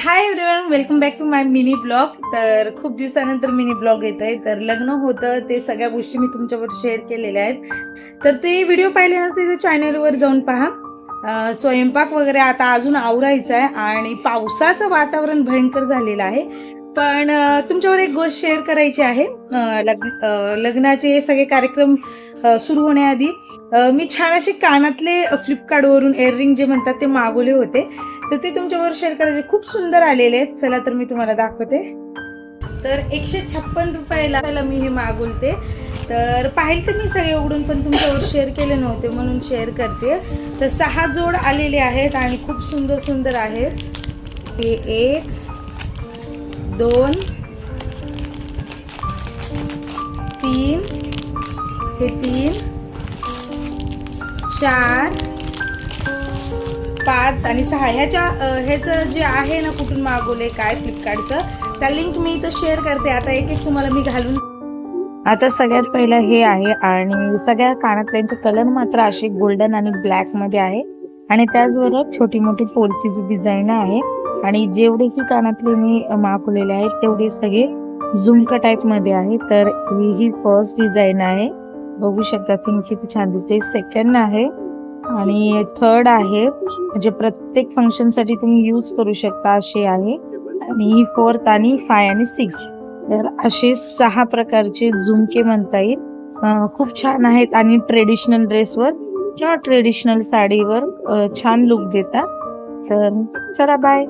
High everyone, welcome back to my mini blog. तर खूप दिवसानंतर मिनी ब्लॉग येत आहे. तर लग्न होतं ते सगळ्या गोष्टी मी तुमच्यावर शेअर केलेल्या आहेत. तर ते व्हिडिओ पाहिले नसते तर चॅनलवर जाऊन पहा. स्वयंपाक वगैरे आता अजून आवरायचा आहे आणि पावसाचं वातावरण भयंकर झालेलं आहे. पण तुमच्यावर एक गोष्ट शेअर करायची आहे. लग्नाचे सगळे कार्यक्रम सुरू होण्याआधी मी छान असे कानातले फ्लिपकार्टवरून इयररिंग जे म्हणतात ते मागवले होते. तर ते तुमच्यावर शेअर करायचे, खूप सुंदर आलेले आहेत. चला तर मी तुम्हाला दाखवते. तर 156 रुपयाला मी हे मागवलते. तर पाहिले तर मी सगळे उघडून, पण तुमच्यावर शेअर केले नव्हते म्हणून शेअर करते. तर 6 जोड आलेले आहेत आणि खूप सुंदर सुंदर आहेत. हे 1 2 3 हे 3 4 5 आणि 6 ह्याचं जे आहे ना, कुठून मागवले काय फ्लिपकार्टचं, त्या लिंक मी इथं शेअर करते. आता एक एक तुम्हाला मी घालून. आता सगळ्यात पहिलं हे आहे आणि सगळ्या कानातल्यांचे कलर मात्र असे गोल्डन आणि ब्लॅक मध्ये आहे आणि त्याचबरोबर छोटी मोठी पोलकीची डिझाईन आहे. आणि जेवढे की कानातले मी मागवलेले आहेत तेवढे सगळे झुमका टाईप मध्ये आहे. तर ही फर्स्ट डिझाईन आहे, बघू शकता तुम्ही किती छान दिसते. सेकंड आहे आणि थर्ड आहे, म्हणजे प्रत्येक फंक्शन साठी तुम्ही यूज करू शकता असे आहे. आणि फोर्थ आणि 5 आणि 6, तर असे 6 प्रकारचे झुमके म्हणता येईल. खूप छान आहेत आणि ट्रेडिशनल ड्रेसवर किंवा ट्रेडिशनल साडीवर छान लुक देतात. तर चला बाय.